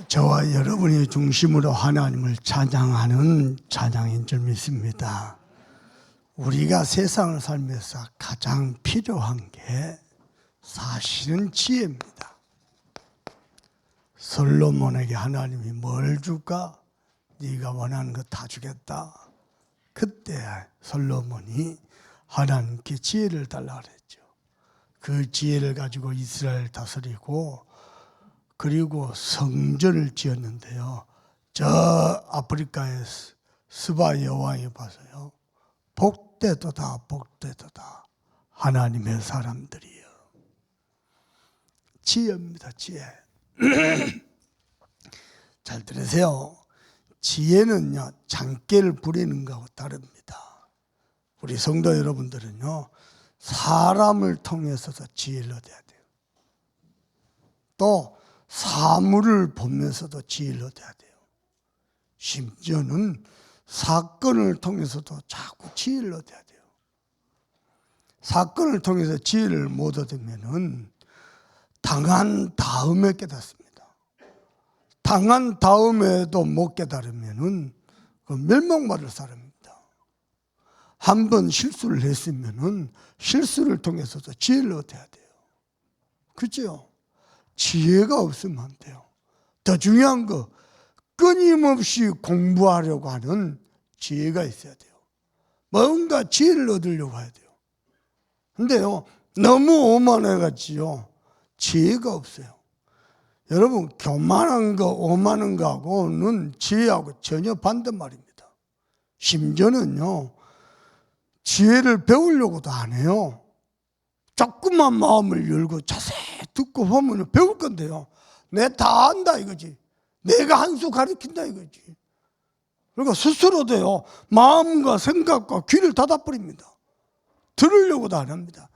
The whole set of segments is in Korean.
저와 여러분이 중심으로 하나님을 찬양하는 찬양인 줄 믿습니다. 우리가 세상을 살면서 가장 필요한 게 사실은 지혜입니다. 솔로몬에게 하나님이 뭘 줄까? 네가 원하는 거 다 주겠다. 그때 솔로몬이 하나님께 지혜를 달라 그랬죠. 그 지혜를 가지고 이스라엘 다스리고 그리고 성전을 지었는데요. 저 아프리카의 스바 여왕이 봐서요. 복되도다 복되도다 하나님의 사람들이요. 지혜입니다. 지혜. 잘 들으세요. 지혜는요 장깨를 부리는 것하고 다릅니다. 우리 성도 여러분들은요 사람을 통해서도 지혜를 얻어야 돼요. 또 사물을 보면서도 지혜를 얻어야 돼요. 심지어는 사건을 통해서도 자꾸 지혜를 얻어야 돼요. 사건을 통해서 지혜를 못 얻으면은 당한 다음에 깨닫습니다. 당한 다음에도 못 깨달으면은 그 멸망받을 사람입니다. 한 번 실수를 했으면은 실수를 통해서도 지혜를 얻어야 돼요. 그죠? 지혜가 없으면 안 돼요. 더 중요한 거 끊임없이 공부하려고 하는 지혜가 있어야 돼요. 뭔가 지혜를 얻으려고 해야 돼요. 근데요 너무 오만해가지고요 지혜가 없어요. 여러분 교만한 거 오만한 거하고는 지혜하고 전혀 반대말입니다. 심지어는요 지혜를 배우려고도 안 해요. 조금만 마음을 열고 자세히 듣고 보면 배울 건데요. 내 다 안다 이거지. 내가 한 수 가르친다 이거지. 그러니까 스스로도요. 마음과 생각과 귀를 닫아버립니다. 들으려고도 안 합니다.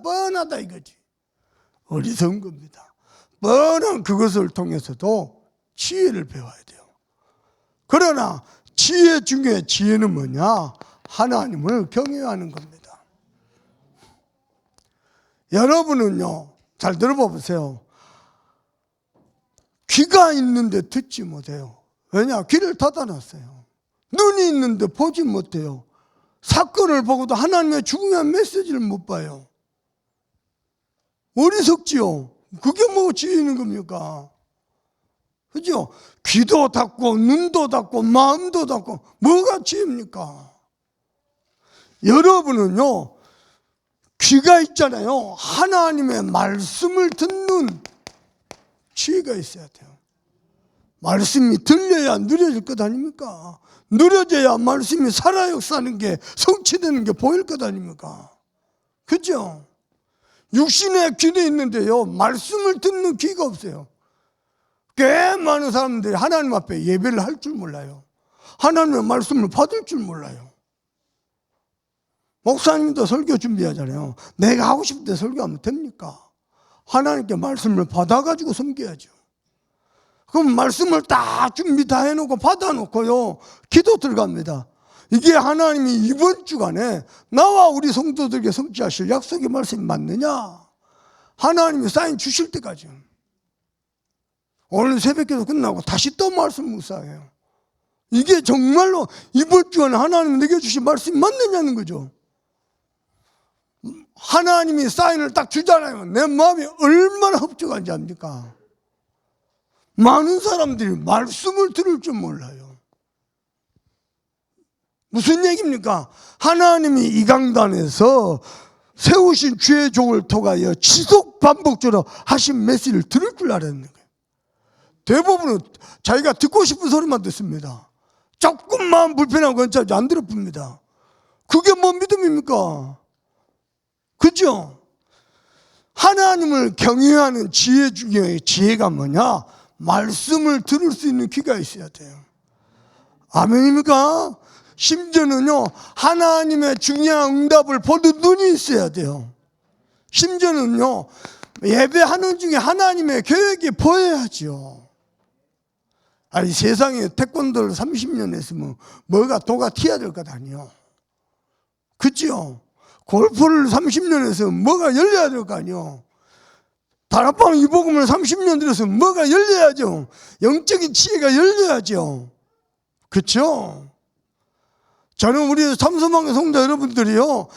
뻔하다 이거지. 어리석은 겁니다. 뻔한 그것을 통해서도 지혜를 배워야 돼요. 그러나 지혜 중에 지혜는 뭐냐? 하나님을 경외하는 겁니다. 여러분은요 잘 들어보세요. 귀가 있는데 듣지 못해요. 왜냐? 귀를 닫아놨어요. 눈이 있는데 보지 못해요. 사건을 보고도 하나님의 중요한 메시지를 못 봐요. 어리석지요. 그게 뭐 지혜 있는 겁니까? 그죠? 귀도 닫고 눈도 닫고 마음도 닫고 뭐가 지혜입니까? 여러분은요 귀가 있잖아요. 하나님의 말씀을 듣는 지혜가 있어야 돼요. 말씀이 들려야 누려질 것 아닙니까? 누려져야 말씀이 살아 역사하는 게 성취되는 게 보일 것 아닙니까? 그죠? 육신의 귀는 있는데요 말씀을 듣는 귀가 없어요. 꽤 많은 사람들이 하나님 앞에 예배를 할 줄 몰라요. 하나님의 말씀을 받을 줄 몰라요. 목사님도 설교 준비하잖아요. 내가 하고 싶을 때 설교하면 됩니까? 하나님께 말씀을 받아가지고 섬겨야죠. 그럼 말씀을 다 준비 다 해놓고 받아놓고요 기도 들어갑니다. 이게 하나님이 이번 주간에 나와 우리 성도들에게 성취하실 약속의 말씀이 맞느냐? 하나님이 사인 주실 때까지. 오늘 새벽기도 끝나고 다시 또 말씀 묵상해요. 이게 정말로 이번 주간에 하나님이 내게 주신 말씀이 맞느냐는 거죠. 하나님이 사인을 딱 주잖아요. 내 마음이 얼마나 흡족한지 압니까? 많은 사람들이 말씀을 들을 줄 몰라요. 무슨 얘기입니까? 하나님이 이 강단에서 세우신 주의 종을 통하여 지속 반복적으로 하신 메시지를 들을 줄 알았는 거예요. 대부분은 자기가 듣고 싶은 소리만 듣습니다. 조금만 불편한 건 안 들어봅니다. 그게 뭔 믿음입니까? 그죠? 하나님을 경외하는 지혜 중에 지혜가 뭐냐? 말씀을 들을 수 있는 귀가 있어야 돼요. 아멘입니까? 심지어는요 하나님의 중요한 응답을 보는 눈이 있어야 돼요. 심지어는요 예배하는 중에 하나님의 계획이 보여야죠. 아니 세상에 태권도를 30년 했으면 뭐가 도가 튀어야 될 것 아니에요. 그죠? 골프를 30년 해서 뭐가 열려야 될 거 아니에요. 다락방 이 복음을 30년 들었으면 뭐가 열려야죠. 영적인 지혜가 열려야죠. 그렇죠? 저는 우리 삼소망의 성도 여러분들이요,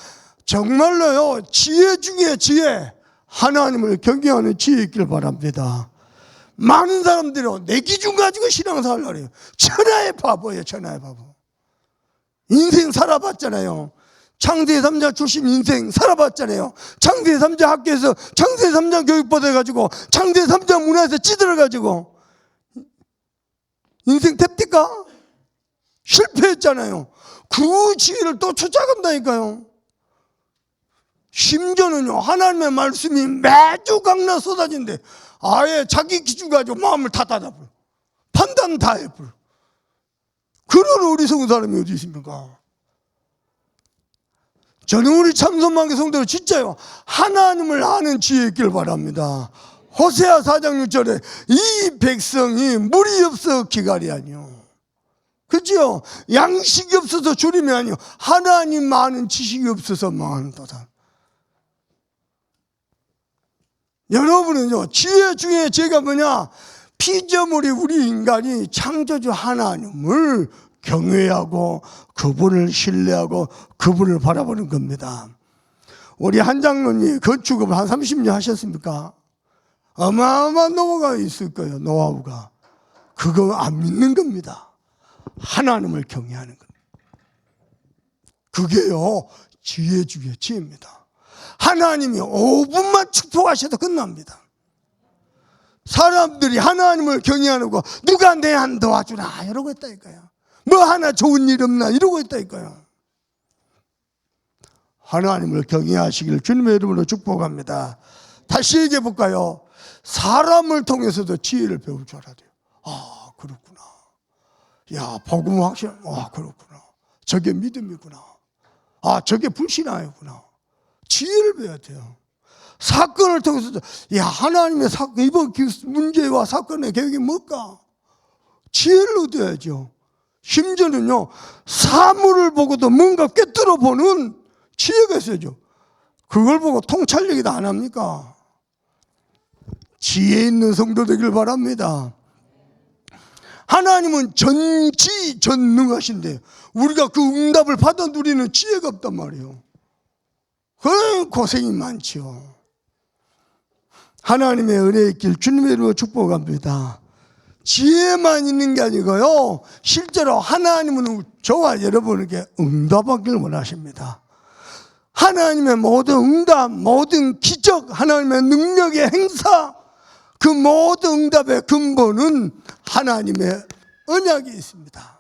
정말로요, 지혜 중에 지혜, 하나님을 경외하는 지혜 있길 바랍니다. 많은 사람들이 내 기준 가지고 신앙생활을 하래요. 천하의 바보예요, 천하의 바보. 인생 살아봤잖아요. 창세의 3자 출신 인생 살아봤잖아요. 창세의 3자 학교에서 창세의 3자 교육 받아가지고 창세의 3자 문화에서 찌들어가지고 인생 됩니까? 실패했잖아요. 그 지혜를 또 찾아간다니까요. 심지어는요, 하나님의 말씀이 매주 강나 쏟아진대. 아예 자기 기준 가지고 마음을 다 닫아버려. 판단 다 해버려. 그런 어리석은 사람이 어디 있습니까? 저는 우리 참선만개 성도들 진짜요, 하나님을 아는 지혜 있길 바랍니다. 호세아 4장 6절에 이 백성이 물이 없어 기갈이 아니요. 그죠? 양식이 없어서 주림이 아니요. 하나님 아는 지식이 없어서 망한도다. 여러분은요, 지혜 중에 지혜가 뭐냐? 피조물이 우리 인간이 창조주 하나님을 경외하고 그분을 신뢰하고 그분을 바라보는 겁니다. 우리 한 장로님이 건축을 한 30년 하셨습니까? 어마어마한 노하우가 있을 거예요. 노하우가. 그거 안 믿는 겁니다. 하나님을 경외하는 겁니다. 그게요, 지혜 중에 지혜입니다. 하나님이 5분만 축복하셔도 끝납니다. 사람들이 하나님을 경외하는 거, 누가 내 안 도와주나 이러고 있다니까요. 뭐 하나 좋은 일 없나 이러고 있다니까요. 하나님을 경외하시길 주님의 이름으로 축복합니다. 다시 얘기해 볼까요? 사람을 통해서도 지혜를 배울 줄 알아야 돼요. 아, 그렇구나. 야, 복음 확실. 아, 그렇구나. 저게 믿음이구나. 아, 저게 불신앙이구나. 지혜를 배워야 돼요. 사건을 통해서도, 야, 하나님의 이번 문제와 사건의 계획이 뭘까? 지혜를 얻어야죠. 심지어는요, 사물을 보고도 뭔가 꿰뚫어 보는 지혜가 있어야죠. 그걸 보고 통찰력이도 안 합니까? 지혜 있는 성도 되길 바랍니다. 하나님은 전지전능하신데 우리가 그 응답을 받아 누리는 지혜가 없단 말이에요. 그 고생이 많죠. 하나님의 은혜의 길 주님의 이름으로 축복합니다. 지혜만 있는 게 아니고요, 실제로 하나님은 저와 여러분에게 응답하기를 원하십니다. 하나님의 모든 응답, 모든 기적, 하나님의 능력의 행사, 그 모든 응답의 근본은 하나님의 언약이 있습니다.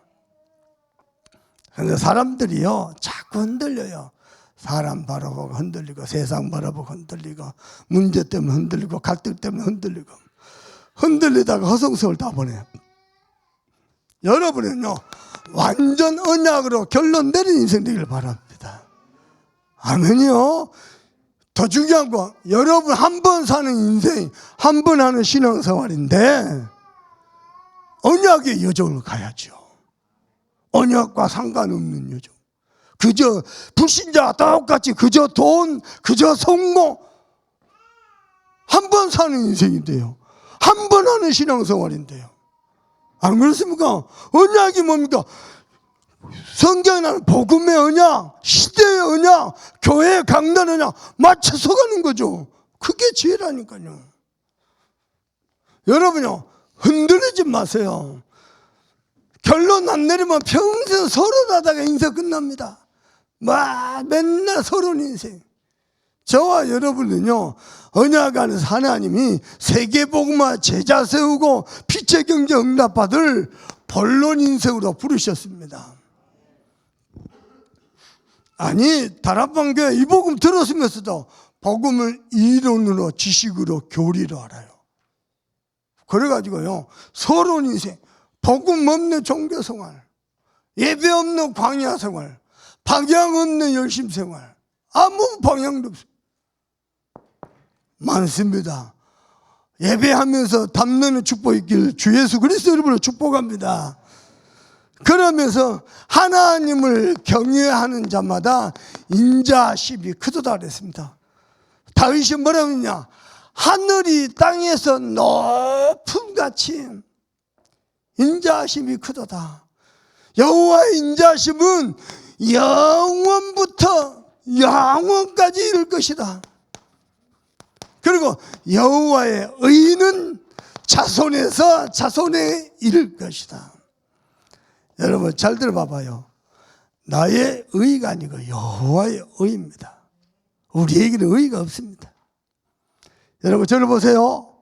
그런데 사람들이요, 자꾸 흔들려요. 사람 바라보고 흔들리고, 세상 바라보고 흔들리고, 문제 때문에 흔들리고, 갈등 때문에 흔들리고, 흔들리다가 허송세월 다 보내요. 여러분은요, 완전 언약으로 결론 내린 인생 되기를 바랍니다. 아멘이요. 더 중요한 거, 여러분 한 번 사는 인생, 한 번 하는 신앙생활인데 언약의 여정을 가야죠. 언약과 상관없는 여정. 그저 불신자와 똑같이 그저 돈, 그저 성공, 한 번 사는 인생인데요. 한 번 하는 신앙생활인데요. 안 그렇습니까? 언약이 뭡니까? 성경에 나오는 복음의 언약, 시대의 언약, 교회의 강단 언약 맞춰서 가는 거죠. 그게 지혜라니까요. 여러분요, 흔들리지 마세요. 결론 안 내리면 평생 서론하다가 인생 끝납니다. 맨날 서론 인생. 저와 여러분은요, 언약 안에서 하나님이 세계복음화 제자 세우고 피체 경제 응답받을 본론 인생으로 부르셨습니다. 아니, 다락방교회 이 복음 들었으면서도 복음을 이론으로, 지식으로, 교리로 알아요. 그래가지고요, 서론 인생, 복음 없는 종교생활, 예배 없는 광야생활, 방향 없는 열심생활, 아무 방향도 없어요. 많습니다. 예배하면서 담는 축복 있길 주 예수 그리스도 이름으로 축복합니다. 그러면서 하나님을 경외하는 자마다 인자심이 크도다 그랬습니다. 다윗이 뭐라고 했냐? 하늘이 땅에서 높음 같이 인자하심이 크도다. 여호와의 인자하심은 영원부터 영원까지 이를 것이다. 그리고 여호와의 의는 자손에서 자손에 이를 것이다. 여러분 잘 들어봐봐요. 나의 의가 아니고 여호와의 의입니다. 우리에게는 의가 없습니다. 여러분 저를 보세요.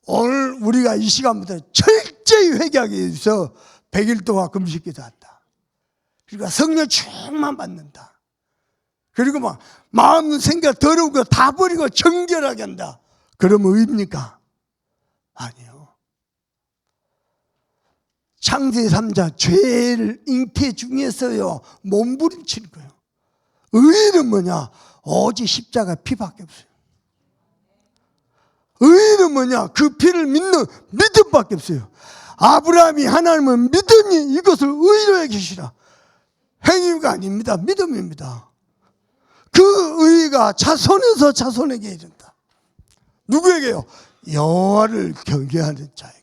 오늘 우리가 이 시간부터 철저히 회개하기 위해서 100일 동안 금식기도 한다. 그러니까 성령 충만 받는다. 그리고 막 마음 생각 더러운 거 다 버리고 정결하게 한다. 그러면 의입니까? 아니요. 창세 3자 죄를 잉태 중에서요 몸부림치는 거예요. 의는 뭐냐? 오직 십자가 피밖에 없어요. 의는 뭐냐? 그 피를 믿는 믿음밖에 없어요. 아브라함이 하나님을 믿으니 이것을 의로 여기시라. 행위가 아닙니다. 믿음입니다. 그 의가 자손에서 자손에게 이른다. 누구에게요? 여호와를 경외하는 자에게.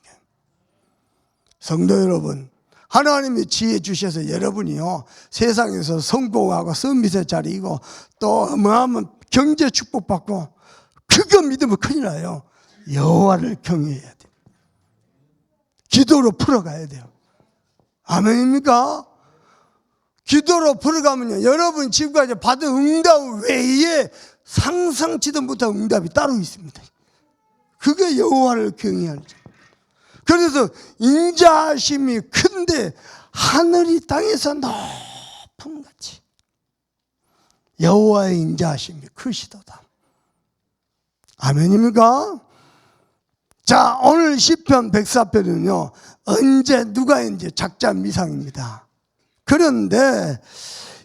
성도 여러분, 하나님이 지혜 주셔서 여러분이요 세상에서 성공하고 서밋의 자리이고 또 어마어마한 경제 축복받고 그거 믿으면 큰일 나요. 여호와를 경외해야 돼요. 기도로 풀어가야 돼요. 아멘입니까? 기도로 풀어가면요 여러분 지금까지 받은 응답 외에 상상치도 못한 응답이 따로 있습니다. 그게 여호와를 경외하는 자. 그래서 인자하심이 큰데 하늘이 땅에서 높음 같이 여호와의 인자하심이 크시도다. 아멘입니까? 자, 오늘 시편 104편은요 언제 누가 이제 작자 미상입니다. 그런데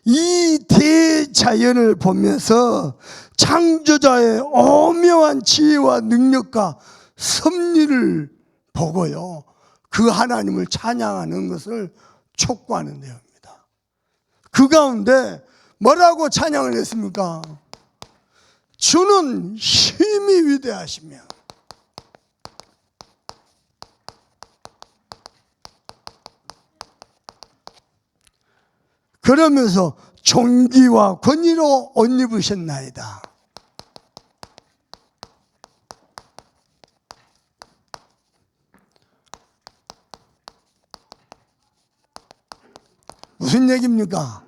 이 대자연을 보면서 창조자의 오묘한 지혜와 능력과 섭리를 보고요 그 하나님을 찬양하는 것을 촉구하는 내용입니다. 그 가운데 뭐라고 찬양을 했습니까? 주는 힘이 위대하시며 그러면서 존귀와 권위로 옷 입으셨나이다. 무슨 얘기입니까?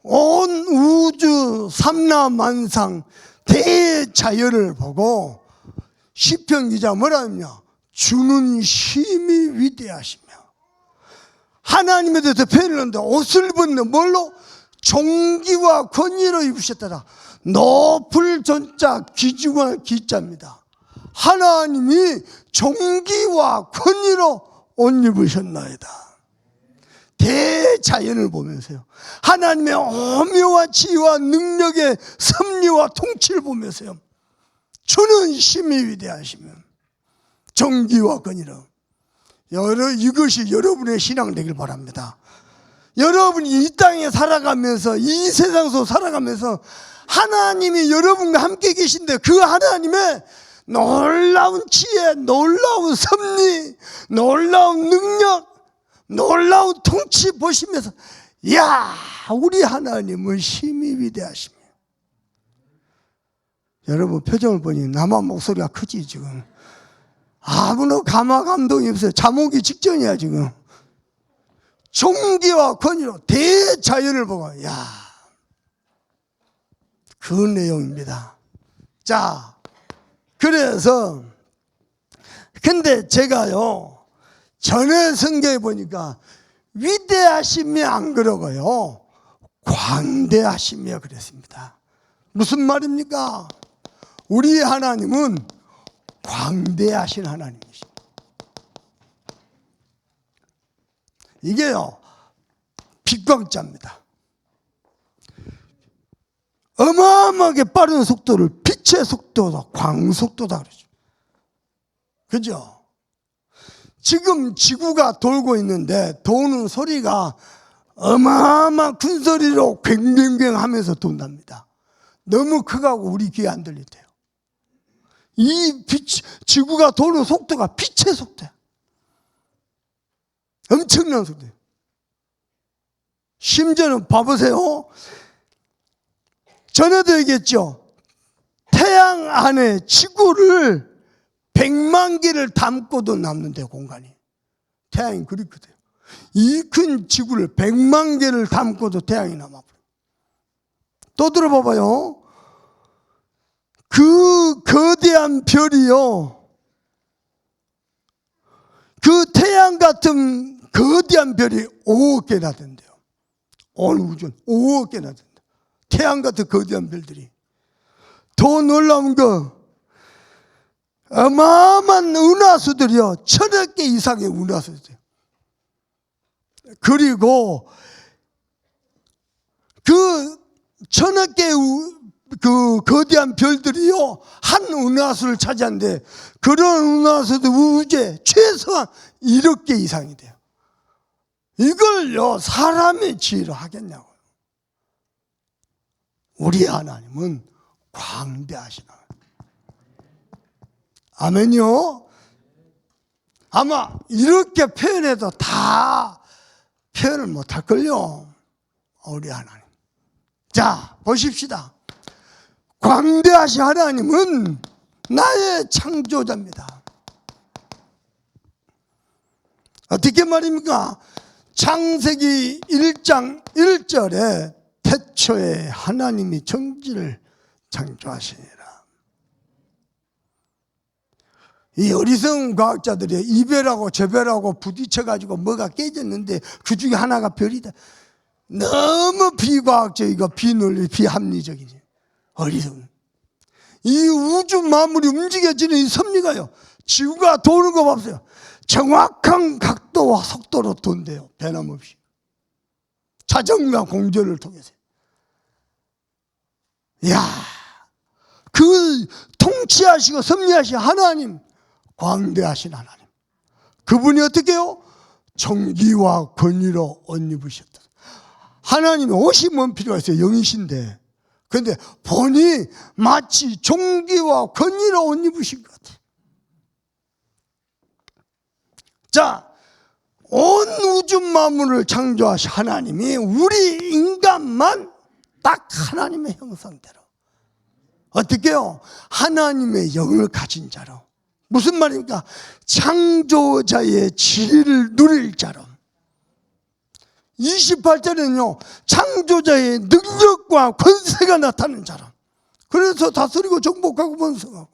온 우주 삼라만상 대자연을 보고 시편 기자 뭐라 하냐? 주는 힘이 위대하시며 하나님에 대해서 표현을 하는데 옷을 벗는 뭘로? 존귀와 권위로 입으셨더라. 높을 존자 귀중한 기자입니다. 하나님이 존귀와 권위로 옷 입으셨나이다. 대자연을 보면서요 하나님의 오묘한 지혜와 능력의 섭리와 통치를 보면서요 주는 힘이 위대하시며 존귀와 권위로 이것이 여러분의 신앙 되길 바랍니다. 여러분이 이 땅에 살아가면서 이 세상 속 살아가면서 하나님이 여러분과 함께 계신데 그 하나님의 놀라운 지혜, 놀라운 섭리, 놀라운 능력, 놀라운 통치 보시면서 야 우리 하나님은 힘이 위대하시며 여러분 표정을 보니 나만 목소리가 크지 지금 아무나 감동이 없어요. 잠오기 직전이야 지금. 존귀와 권위로 대자연을 보고 그 내용입니다. 자 그래서 근데 제가요 전에 성경에 보니까 위대하심이 안 그러고요 광대하심이요 그랬습니다. 무슨 말입니까? 우리 하나님은 광대하신 하나님이십니다. 이게요 빛광자입니다. 어마어마하게 빠른 속도를 빛의 속도다 광속도다 그러죠. 그죠? 지금 지구가 돌고 있는데 도는 소리가 어마어마한 큰 소리로 괭괭괭 하면서 돈답니다. 너무 크고 우리 귀에 안 들리대요. 지구가 도는 속도가 빛의 속도야. 엄청난 속도예요. 심지어는 봐보세요. 전에도 얘기했죠. 태양 안에 지구를 100만 개를 담고도 남는데요, 공간이. 태양이 그리 크대요. 이 큰 지구를 100만 개를 담고도 태양이 남아버려요. 또 들어봐봐요. 그 거대한 별이요, 그 태양 같은 거대한 별이 5억 개나 된대요. 온 우주는 5억 개나 된다. 태양 같은 거대한 별들이. 더 놀라운 거, 어마어마한 은하수들이요, 1000억 개 이상의 은하수들이요. 그리고 그 1000억 개의 그 거대한 별들이요, 한 은하수를 차지하는데, 그런 은하수도 우주에 최소한 1억 개 이상이 돼요. 이걸요, 사람의 지혜로 하겠냐고요. 우리 하나님은 광대하시나. 아멘요. 아마 이렇게 표현해도 다 표현을 못할걸요, 우리 하나님. 자, 보십시다. 광대하신 하나님은 나의 창조자입니다. 어떻게 말입니까? 창세기 1장 1절에 태초에 하나님이 천지를 창조하시니라. 이 어리석은 과학자들이 이별하고 저별하고 부딪혀가지고 뭐가 깨졌는데 그 중에 하나가 별이다. 너무 비과학적이고 비논리, 비합리적이지. 어리석은. 이 우주 만물이 움직여지는 이 섭리가요, 지구가 도는 거 봐보세요. 정확한 각도와 속도로 돈대요. 변함없이. 자전과 공전을 통해서. 이야, 그 통치하시고 섭리하신 하나님, 광대하신 하나님, 그분이 어떻게 해요? 정기와 권위로 옷 입으셨다. 하나님이 옷이 뭔 필요가 있어요? 영이신데. 그런데 보니 마치 종기와 권위로 옷 입으신 것 같아요. 자, 온 우주 만물을 창조하신 하나님이 우리 인간만 딱 하나님의 형상대로, 어떻게 해요? 하나님의 영을 가진 자로. 무슨 말입니까? 창조자의 지혜를 누릴 자로. 28절에는요, 창조자의 능력과 권세가 나타나는 자로. 그래서 다스리고 정복하고 번성하고.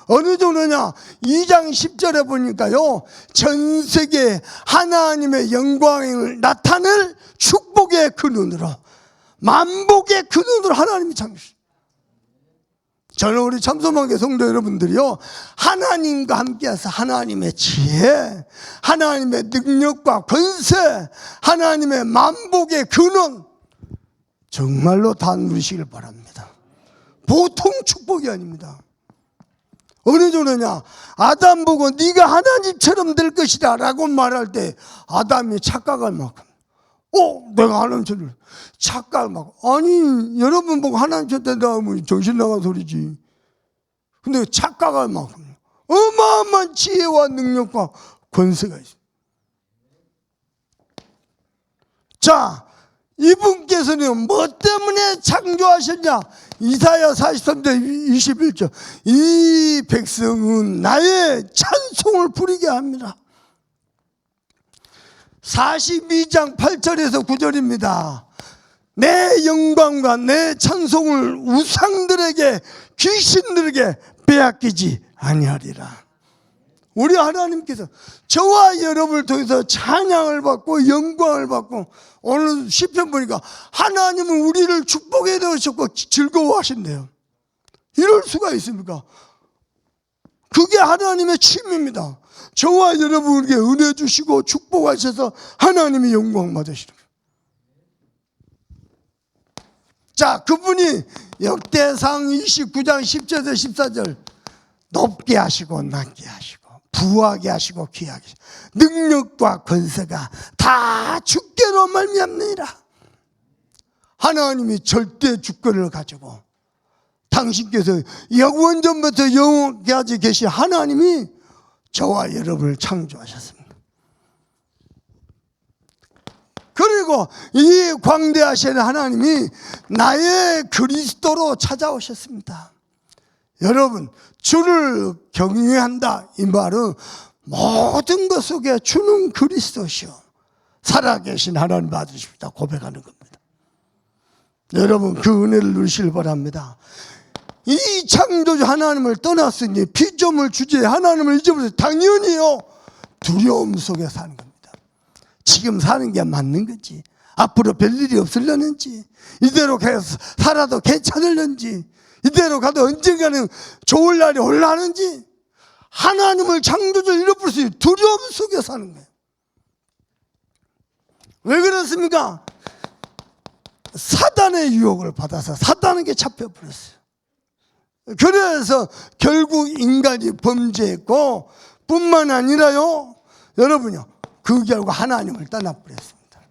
어느 정도냐? 2장 10절에 보니까요, 전 세계 하나님의 영광을 나타낼 축복의 그 눈으로, 만복의 그 눈으로 하나님이 창조하셨습니다. 저는 우리 참소망교 성도 여러분들이요, 하나님과 함께해서 하나님의 지혜, 하나님의 능력과 권세, 하나님의 만복의 근원 정말로 다 누리시길 바랍니다. 보통 축복이 아닙니다. 어느 정도냐? 아담 보고 네가 하나님처럼 될 것이다 라고 말할 때 아담이 착각할 만큼, 내가 하나님처럼 착각할 만큼. 아니, 여러분 보고 하나님처럼 된다 하면 정신 나간 소리지. 근데 착각할 만큼 어마어마한 지혜와 능력과 권세가 있습니다. 자, 이분께서는 뭐 때문에 창조하셨냐? 이사야 43장 21절. 이 백성은 나의 찬송을 부리게 합니다. 42장 8절에서 9절입니다. 내 영광과 내 찬송을 우상들에게, 귀신들에게 빼앗기지 아니하리라. 우리 하나님께서 저와 여러분을 통해서 찬양을 받고 영광을 받고, 오늘 시편 보니까 하나님은 우리를 축복해 주셨고 즐거워하신대요. 이럴 수가 있습니까? 그게 하나님의 취미입니다. 저와 여러분에게 은혜 주시고 축복하셔서 하나님이 영광 받으시는 거예요. 자, 그분이 역대상 29장 10절에서 14절 높게 하시고 낮게 하시고 부하게 하시고 귀하게 하시고 능력과 권세가 다 주께로 말미암느니라. 하나님이 절대 주권을 가지고 당신께서 영원전부터 영원까지 계신 하나님이 저와 여러분을 창조하셨습니다. 그리고 이 광대하신 하나님이 나의 그리스도로 찾아오셨습니다. 여러분, 주를 경외한다 이 말은 모든 것 속에 주는 그리스도시요 살아계신 하나님 받으십니다 고백하는 겁니다. 여러분, 그 은혜를 누리시길 바랍니다. 이 창조주 하나님을 떠났으니 피조물 주제에 하나님을 잊어버려서 당연히요 두려움 속에 사는 겁니다. 지금 사는 게 맞는 거지, 앞으로 별일이 없으려는지, 이대로 계속 살아도 괜찮을는지, 이대로 가도 언젠가는 좋을 날이 올라는지, 하나님을 창조주를 잃어버렸으니 두려움 속에 사는 거예요. 왜 그렇습니까? 사단의 유혹을 받아서 사단에게 잡혀버렸어요. 그래서 결국 인간이 범죄했고 뿐만 아니라요 여러분요 그 결과 하나님을 떠나버렸습니다.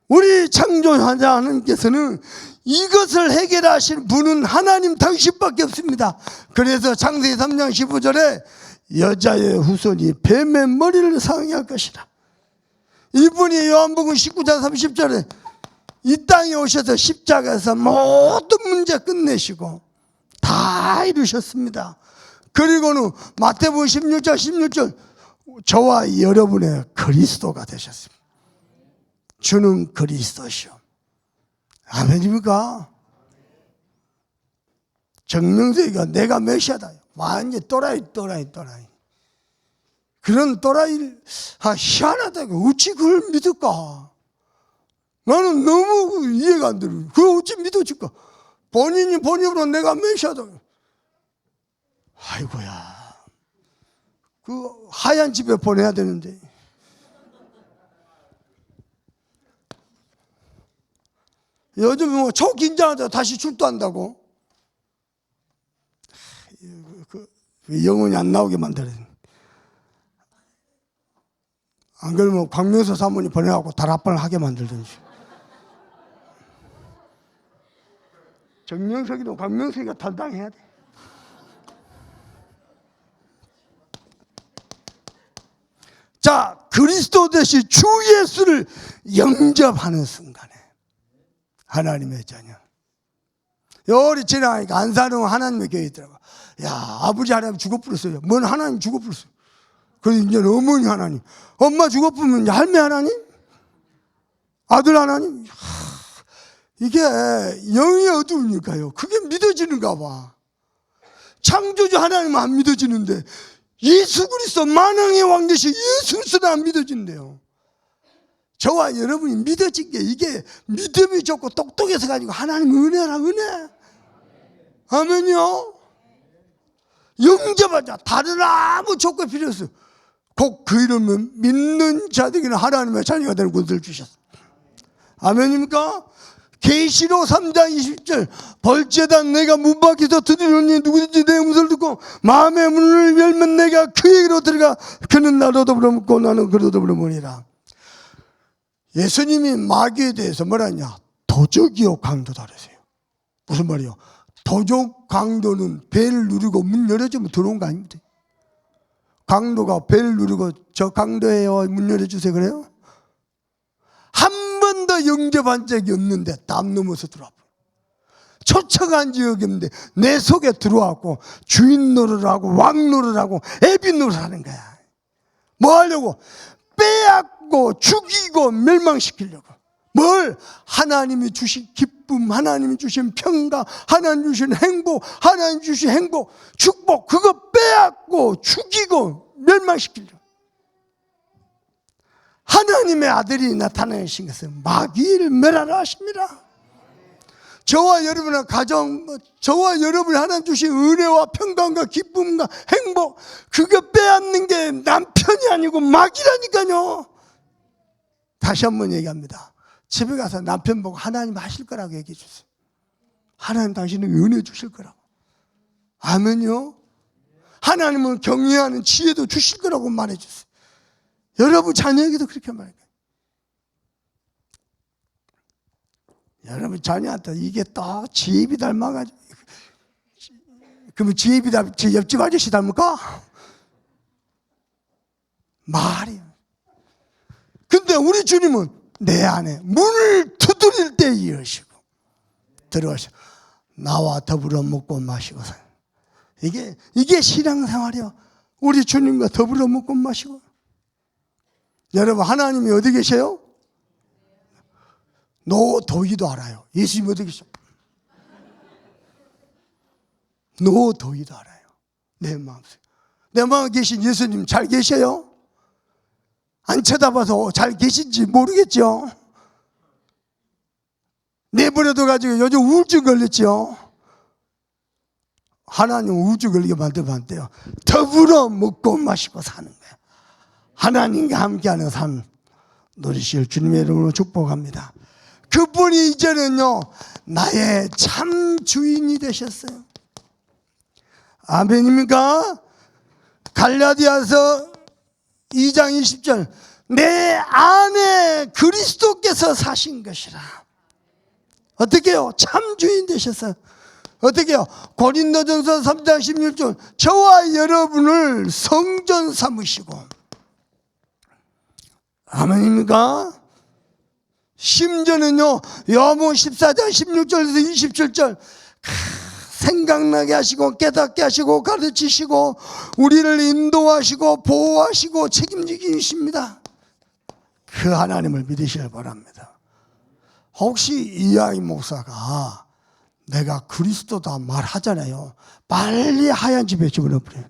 우리 창조하자 하나님께서는 이것을 해결하실 분은 하나님 당신밖에 없습니다. 그래서 창세기 3장 15절에 여자의 후손이 뱀의 머리를 상하게 할 것이라. 이분이 요한복음 19장 30절에 이 땅에 오셔서 십자가에서 모든 문제 끝내시고 다 이루셨습니다. 그리고는 마태복음 16장 16절 저와 여러분의 그리스도가 되셨습니다. 주는 그리스도시오. 아멘입니까? 정명석이가 내가 메시아다. 완전 또라이. 그런 또라이를 희한하다. 어찌 그걸 믿을까? 나는 너무 이해가 안 되는. 그걸 어찌 믿어줄까? 본인으로 내가 메시아다. 아이고야. 그 하얀 집에 보내야 되는데. 요즘 뭐 초긴장하다 다시 출두한다고. 영혼이 안 나오게 만들어야 돼. 안 그러면 광명서 사모님 보내갖고 다락방을 하게 만들든지. 정명석이도 광명석이가 담당해야 돼. 자, 그리스도 대신 주 예수를 영접하는 순간에 하나님의 자녀. 요리 지나가니까 안산은 하나님의 교회 있더라고. 야, 아버지 하나님 죽어버렸어요. 뭔 하나님 죽어버렸어요. 그래서 이제 어머니 하나님, 엄마 죽어버리면 이제 할매 하나님, 아들 하나님. 이게 영이 어두우니까요. 그게 믿어지는가 봐. 창조주 하나님은 안 믿어지는데 예수 그리스도 만왕의 왕 되신 예수 그리스도는 안 믿어진대요. 저와 여러분이 믿어진 게 이게 믿음이 좋고 똑똑해서 가지고 하나님 은혜라 은혜. 아멘요. 영접하자. 다른 아무 조건 필요 없어요. 꼭 그 이름은 믿는 자들에게는 하나님의 자녀가 되는 것을 주셨어요. 아멘입니까? 계시록 3장 20절 벌제단 내가 문 밖에서 두드리니 누구든지 내 음성을 듣고 마음의 문을 열면 내가 그에게로 들어가 그는 나로 더불어 묻고 나는 그로 더불어 보니라. 예수님이 마귀에 대해서 뭐라 했냐? 도적이요 강도다 그러세요. 무슨 말이요? 도적 강도는 배를 누르고 문 열어주면 들어온 거 아닙니다. 강도가 배를 누르고 저 강도예요 문 열어주세요 그래요? 한 번도 영접한 적이 없는데 땀 넘어서 들어와. 초청한 적이 없는데 내 속에 들어와갖고 주인 노릇하고 왕 노릇하고 애비 노릇하는 거야. 뭐 하려고? 빼앗고 죽이고 멸망시키려고. 뭘? 하나님이 주신 기쁨, 하나님이 주신 평강, 하나님 주신 행복, 하나님 주신 행복, 축복, 그거 빼앗고 죽이고 멸망시키려고. 하나님의 아들이 나타나신 것은 마귀를 멸하라 하십니다. 저와 여러분의 가정, 저와 여러분이 하나님 주신 은혜와 평강과 기쁨과 행복, 그거 빼앗는 게 남편이 아니고 마귀라니까요. 다시 한번 얘기합니다. 집에 가서 남편 보고 하나님 하실 거라고 얘기해 주세요. 하나님 당신은 은혜 주실 거라고. 아멘요. 하나님은 경외하는 지혜도 주실 거라고 말해 주세요. 여러분 자녀에게도 그렇게 말해요. 여러분 자녀한테 이게 또 지혜비 닮아가지고, 그러면 지혜비 제 옆집 아저씨 닮을까? 말이에요. 근데 우리 주님은 내 안에 문을 두드릴 때 여시고 들어가시고 나와 더불어 먹고 마시고 사요. 이게 신앙생활이요. 우리 주님과 더불어 먹고 마시고. 여러분 하나님이 어디 계세요? 노도이도 알아요. 예수님 어디 계셔? 노도이도 알아요. 내 마음속에. 내 마음에 계신 예수님 잘 계셔요? 안 쳐다봐서 잘 계신지 모르겠죠. 내버려둬 가지고 요즘 우울증 걸렸죠. 하나님 우울증 걸리게 만들면 안 돼요. 더불어 먹고 마시고 사는 거예요. 하나님과 함께하는 삶 누리실 주님의 이름으로 축복합니다. 그분이 이제는요 나의 참 주인이 되셨어요. 아멘입니까? 갈라디아서 2장 20절 내 안에 그리스도께서 사신 것이라. 어떻게요? 참 주인 되셨어요. 어떻게요? 고린도전서 3장 16절 저와 여러분을 성전 삼으시고. 아멘입니까? 심지어는요 요한복음 14장 16절에서 27절 생각나게 하시고 깨닫게 하시고 가르치시고 우리를 인도하시고 보호하시고 책임지기십니다. 그 하나님을 믿으시길 바랍니다. 혹시 이하이 목사가 내가 그리스도다 말하잖아요. 빨리 하얀 집에 집어넣어버려요.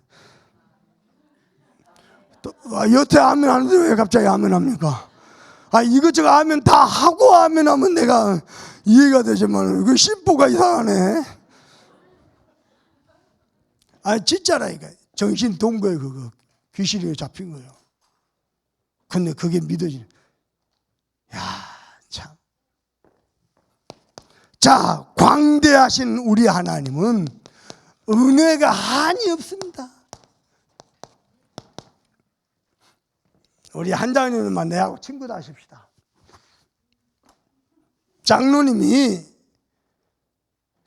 여태 아멘 하는데 왜 갑자기 아멘 합니까? 이것저것 아멘 다 하고 아멘 하면 내가 이해가 되지만 그 심보가 이상하네. 진짜라니까. 정신 동거에 그거 귀신이 잡힌 거예요. 근데 그게 믿어지네. 야, 참. 자, 광대하신 우리 하나님은 은혜가 한이 없습니다. 우리 한장님만 내하고 친구도 하십시다. 장로님이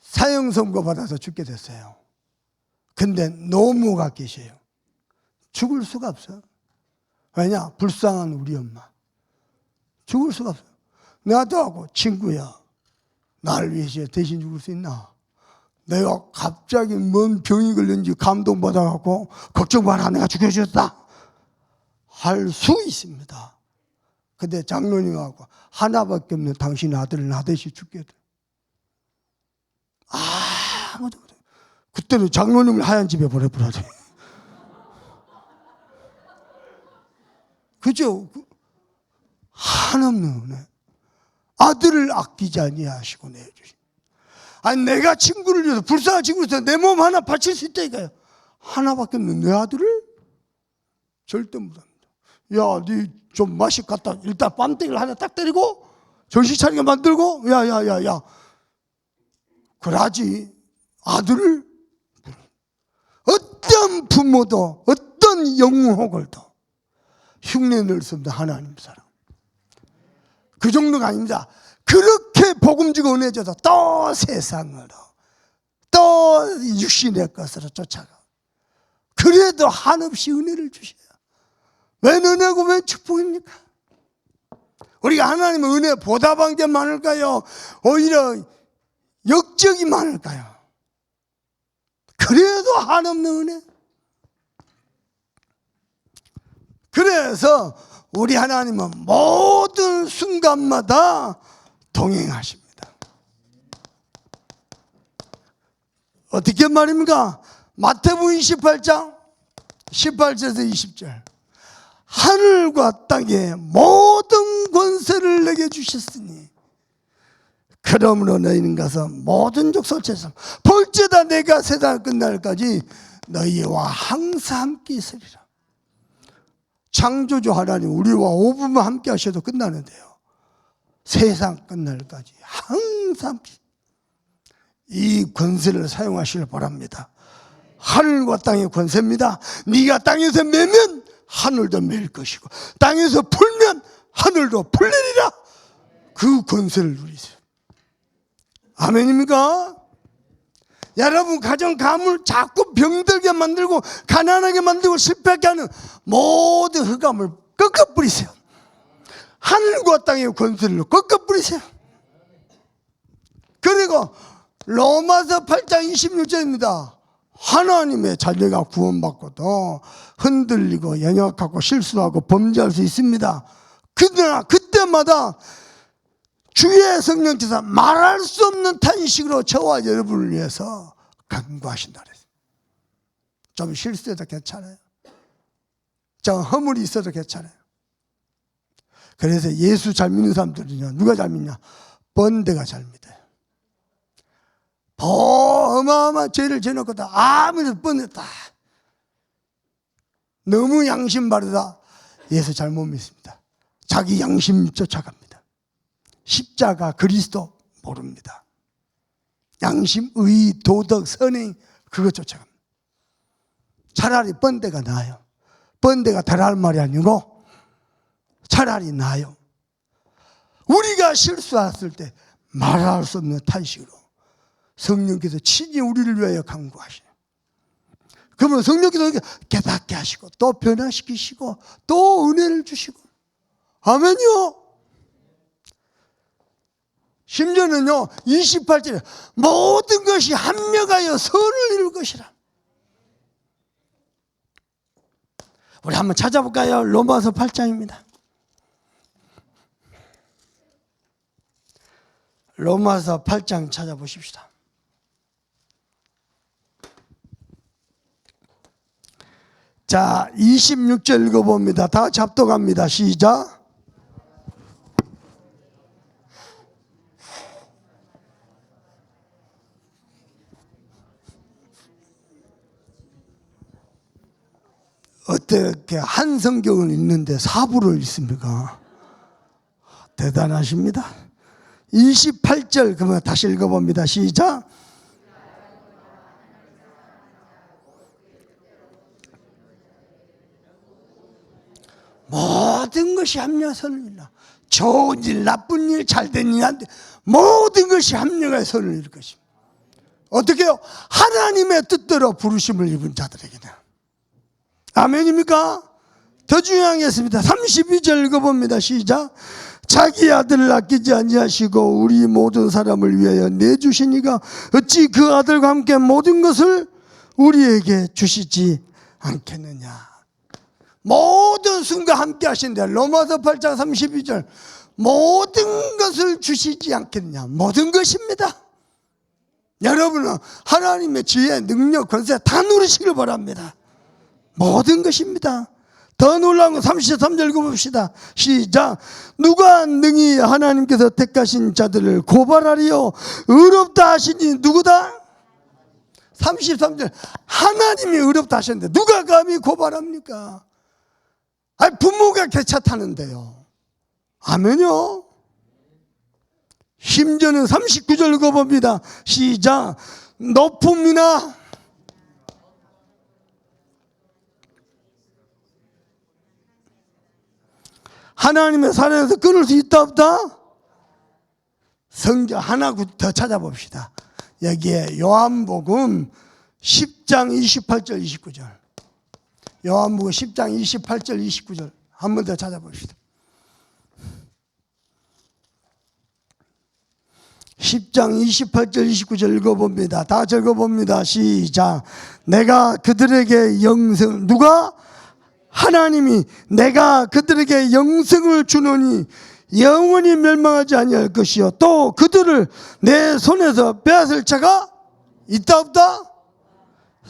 사형 선고 받아서 죽게 됐어요. 근데 노모가 계셔요. 죽을 수가 없어요. 왜냐? 불쌍한 우리 엄마. 죽을 수가 없어요. 내한테 하고 친구야 나를 위해서 대신 죽을 수 있나? 내가 갑자기 뭔 병이 걸렸는지 감동받아갖고 걱정 마라 내가 죽여주었다 할 수 있습니다. 근데 장로님하고 하나밖에 없는 당신 아들을 나대시 죽게 돼. 아무도 못해. 그때는 장로님을 하얀 집에 보내버려야 돼. 그죠? 한없는 은혜. 아들을 아끼지 아니하시고 내주신. 내가 친구를 위해서 불쌍한 친구를 위해서 내 몸 하나 바칠 수 있다니까요. 하나밖에 없는 내 아들을 절대 못합니다. 야, 니 좀 맛이 갔다. 일단 뺨때기를 하나 딱 때리고 정신 차리게 만들고 야. 그러지. 아들을 어떤 부모도 어떤 영웅호걸도 흉내낼 수 없는 하나님 사랑. 그 정도가 아닙니다. 그렇게 복음지고 은혜 줘서 또 세상으로 또 육신의 것으로 쫓아가. 그래도 한없이 은혜를 주셔요. 왜 은혜고 왜 축복입니까? 우리가 하나님의 은혜 보답한 게 많을까요? 오히려 역적이 많을까요? 그래도 한없는 은혜. 그래서 우리 하나님은 모든 순간마다 동행하십니다. 어떻게 말입니까? 마태복음 28장 18절에서 20절 하늘과 땅에 모든 권세를 내게 주셨으니 그러므로 너희는 가서 모든 족속 제사 볼지어다 내가 세상 끝날까지 너희와 항상 함께 있으리라. 창조주 하나님 우리와 5분만 함께 하셔도 끝나는데요. 세상 끝날까지 항상 함께. 이 권세를 사용하시길 바랍니다. 하늘과 땅의 권세입니다. 네가 땅에서 매면 하늘도 맬 것이고 땅에서 풀면 하늘도 풀리리라. 그 권세를 누리세요. 아멘입니까? 여러분 가정 가문 자꾸 병들게 만들고 가난하게 만들고 실패하게 하는 모든 흑암을 꺾어버리세요. 하늘과 땅의 권세를 꺾어버리세요. 그리고 로마서 8장 26절입니다. 하나님의 자녀가 구원받고도 흔들리고 연약하고 실수하고 범죄할 수 있습니다. 그러나 그때마다 주의 성령께서 말할 수 없는 탄식으로 저와 여러분을 위해서 간구하신다 그랬어요. 좀 실수해도 괜찮아요. 좀 허물이 있어도 괜찮아요. 그래서 예수 잘 믿는 사람들은요, 누가 잘 믿냐? 번데가 잘 믿어요. 어마어마한 죄를 지어놓고도 아무리 번데다 너무 양심 바르다. 예수 잘 못 믿습니다. 자기 양심 쫓아갑니다. 십자가 그리스도 모릅니다. 양심, 의, 도덕, 선행 그거 쫓아갑니다. 차라리 번데가 나아요. 번데가 덜할 말이 아니고 차라리 나아요. 우리가 실수했을 때 말할 수 없는 탄식으로 성령께서 친히 우리를 위하여 간구하시네요. 그러면 성령께서 깨닫게 하시고 또 변화시키시고 또 은혜를 주시고 아멘요. 심지어는요 28절에 모든 것이 합력하여 선을 이룰 것이라. 우리 한번 찾아볼까요? 로마서 8장입니다. 로마서 8장 찾아보십시다. 자, 26절 읽어봅니다. 다 같이 합독합니다. 시작. 어떻게 한 성경을 읽는데 4부를 읽습니까? 대단하십니다. 28절 그러면 다시 읽어봅니다. 시작. 모든 것이 합력하여 선을 이루라. 좋은 일, 나쁜 일, 잘된 일한테 모든 것이 합력하여 선을 이룰 것입니다. 어떻게 해요? 하나님의 뜻대로 부르심을 입은 자들에게는. 아멘입니까? 더 중요한 게 있습니다. 32절 읽어봅니다. 시작. 자기 아들을 아끼지 아니하시고 우리 모든 사람을 위하여 내주시니가 어찌 그 아들과 함께 모든 것을 우리에게 주시지 않겠느냐. 모든 순간 함께 하신대. 로마서 8장 32절 모든 것을 주시지 않겠느냐. 모든 것입니다. 여러분은 하나님의 지혜, 능력, 권세 다 누리시길 바랍니다. 모든 것입니다. 더 놀라운 건 33절 읽어봅시다. 시작. 누가 능히 하나님께서 택하신 자들을 고발하리요 의롭다 하시니 누구다? 33절 하나님이 의롭다 하셨는데 누가 감히 고발합니까? 아니 부모가 괜찮다는데요. 아멘요. 심지어는 39절 읽어봅니다. 시작. 높음이나 하나님의 사랑에서 끊을 수 있다 없다? 성경 하나 더 찾아봅시다. 여기에 요한복음 10장 28절 29절 요한복음 10장 28절 29절 한 번 더 찾아봅시다. 10장 28절 29절 읽어봅니다. 다 읽어봅니다. 시작. 내가 그들에게 영생 누가? 하나님이 내가 그들에게 영생을 주노니 영원히 멸망하지 아니할 것이요 또 그들을 내 손에서 빼앗을 자가 있다 없다?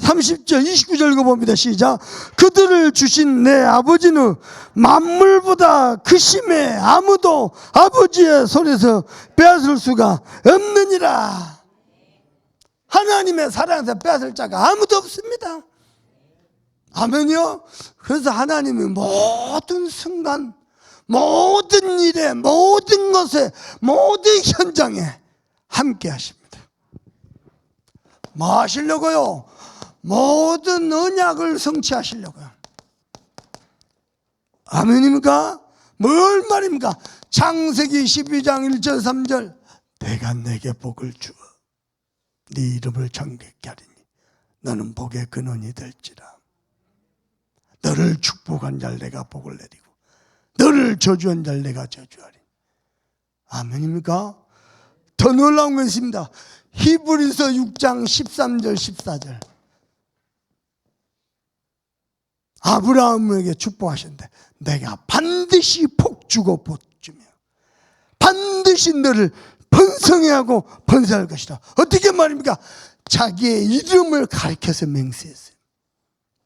30절 29절 읽어봅니다. 시작. 그들을 주신 내 아버지는 만물보다 크심에 아무도 아버지의 손에서 빼앗을 수가 없느니라. 하나님의 사랑에서 빼앗을 자가 아무도 없습니다. 아멘요. 그래서 하나님이 모든 순간 모든 일에 모든 것에 모든 현장에 함께 하십니다. 뭐 하시려고요? 모든 언약을 성취하시려고요. 아멘입니까? 뭘 말입니까? 창세기 12장 1절 3절 내가 내게 복을 주어 네 이름을 정결케 하리니 너는 복의 근원이 될지라. 너를 축복한 자를 내가 복을 내리고 너를 저주한 자를 내가 저주하리. 아멘입니까? 더 놀라운 건 있습니다. 히브리서 6장 13절 14절. 아브라함에게 축복하셨는데 내가 반드시 복주고 복주며 반드시 너를 번성해 하고 번성할 것이다. 어떻게 말입니까? 자기의 이름을 가리켜서 맹세했어요.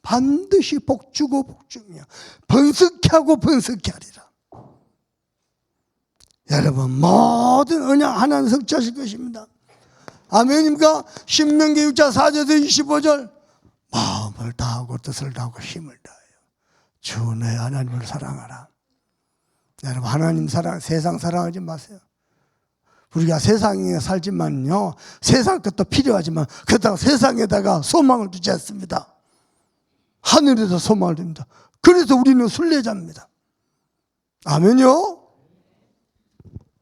반드시 복주고 복주며 번성케 하고 번성케 하리라. 여러분 모든 언약 하나는 성취하실 것입니다. 아멘입니까? 신명기 6장 4절에서 25절. 마음을 다하고 뜻을 다하고 힘을 다하여 주 내 하나님을 사랑하라. 여러분 하나님 사랑, 세상 사랑하지 마세요. 우리가 세상에 살지만요, 세상 것도 필요하지만 그렇다고 세상에다가 소망을 두지 않습니다. 하늘에서 소망을 둡니다. 그래서 우리는 순례자입니다. 아멘요?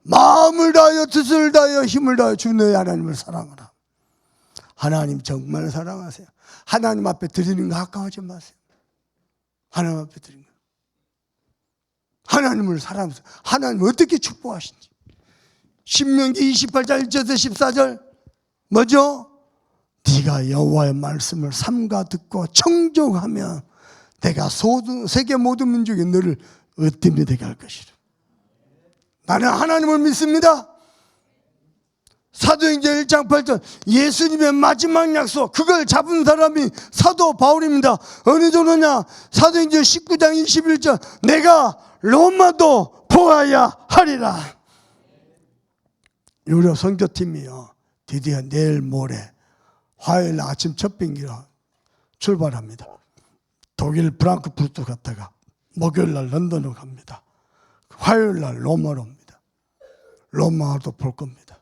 마음을 다하여 뜻을 다하여 힘을 다하여 주 너의 하나님을 사랑하라. 하나님 정말 사랑하세요. 하나님 앞에 드리는 거 아까워하지 마세요. 하나님 앞에 드리는 거. 하나님을 사랑하면서 하나님 어떻게 축복하신지. 신명기 28장 1절에서 14절 뭐죠? 네가 여호와의 말씀을 삼가 듣고 청종하면 내가 세계 모든 민족에 너를 으뜸이 되게 할 것이라. 나는 하나님을 믿습니다. 사도행전 1장 8절 예수님의 마지막 약속, 그걸 잡은 사람이 사도 바울입니다. 어느 정도냐? 사도행전 19장 21절 내가 로마도 보아야 하리라. 우리 선교팀이요 드디어 내일 모레 화요일 아침 첫 비행기로 출발합니다. 독일 프랑크푸르트 갔다가 목요일 날 런던으로 갑니다. 화요일 날 로마로 옵니다. 로마도 볼 겁니다.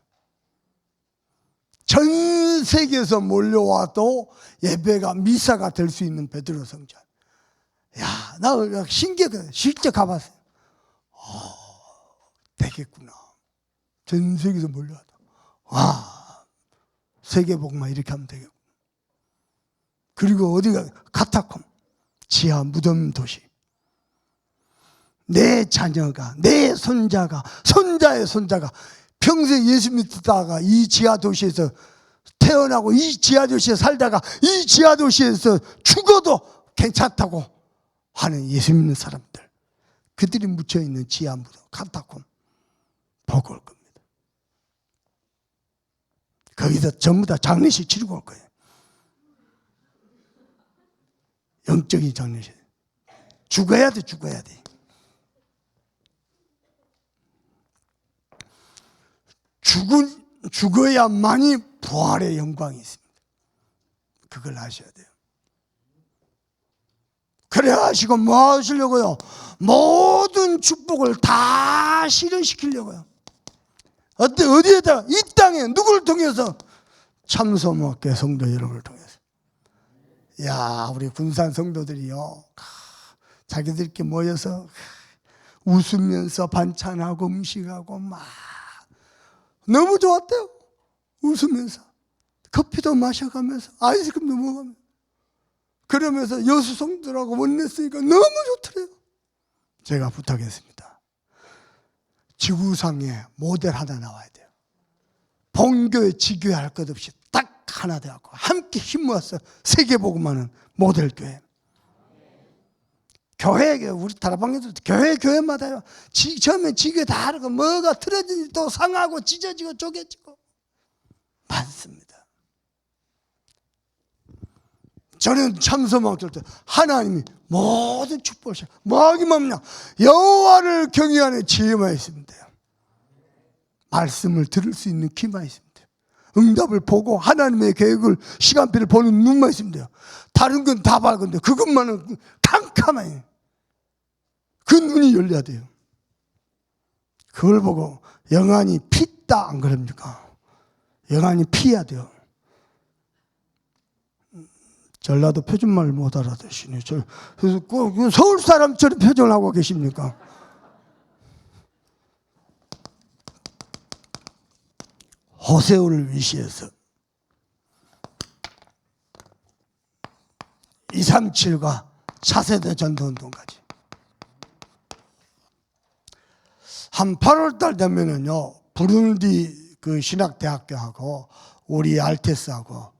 전 세계에서 몰려와도 예배가 미사가 될 수 있는 베드로 성전. 야, 나 신기해. 실제 가봤어요. 되겠구나. 전 세계에서 몰려와도. 와, 세계복만 이렇게 하면 되겠구나. 그리고 어디가 카타콤, 지하 무덤 도시. 내 자녀가, 내 손자가, 손자의 손자가 평생 예수 믿다가 이 지하 도시에서 태어나고 이 지하 도시에 살다가 이 지하 도시에서 죽어도 괜찮다고 하는 예수 믿는 사람들, 그들이 묻혀있는 지하 무덤, 카타콤 보고 올 겁니다. 거기서 전부 다 장례식 치르고 올 거예요. 영적인 장례식. 죽어야 돼, 죽어야 돼. 죽어야만이 부활의 영광이 있습니다. 그걸 아셔야 돼요. 그래 하시고 뭐 하시려고요? 모든 축복을 다 실현시키려고요. 어디에다? 이 땅에 누구를 통해서? 참소모학교 성도 여러분을 통해서. 야, 우리 군산 성도들이요, 자기들끼리 모여서 웃으면서 반찬하고 음식하고 막 너무 좋았대요. 웃으면서 커피도 마셔가면서 아이스크림도 먹으면서 그러면서 여수 성도들하고 원냈으니까 너무 좋더래요. 제가 부탁했습니다. 지구상에 모델 하나 나와야 돼요. 본교회 지교회 할 것 없이 딱 하나 돼갖고 함께 힘 모아서 세계복음하는 모델 교회. 교회, 우리 다락방에도 교회마다요. 처음에 지교회 다 하고 뭐가 틀어지니 또 상하고 찢어지고 쪼개지고 많습니다. 저는 참소망절 때 하나님이 모든 축복을 뭐 하기만 하냐? 여호와를 경외하는 지혜만 있으면 돼요. 말씀을 들을 수 있는 귀만 있으면 돼요. 응답을 보고 하나님의 계획을, 시간표를 보는 눈만 있으면 돼요. 다른 건 다 밝은데 그것만은 캄캄해요. 그 눈이 열려야 돼요. 그걸 보고 영안이 피다 안 그럽니까? 영안이 피해야 돼요. 전라도 표준말 못 알아듣시네. 그래서 꼭 서울 사람처럼 표정을 하고 계십니까? 호세오를 위시해서 237과 차세대 전도운동까지. 한 8월달 되면은요, 부룬디 그 신학대학교하고 우리 알테스하고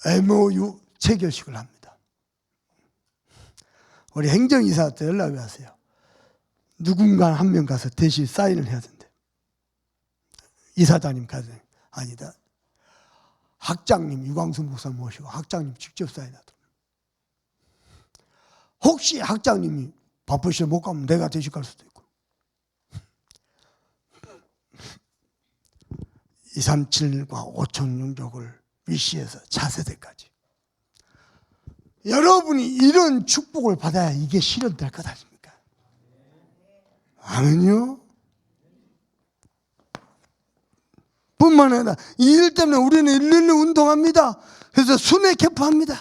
MOU 체결식을 합니다. 우리 행정이사한테 연락이 왔어요. 누군가 한 명 가서 대신 사인을 해야 된대. 이사장님 가서. 아니다. 학장님, 유광수 목사 모시고 학장님 직접 사인하도록. 혹시 학장님이 바쁘시면 못 가면 내가 대신 갈 수도 있고. 237과 5천 용족을 위시해서 차세대까지. 여러분이 이런 축복을 받아야 이게 실현될 것 아닙니까? 아멘요? 뿐만 아니라 이 일 때문에 우리는 일일이 운동합니다. 그래서 순회 캠프합니다.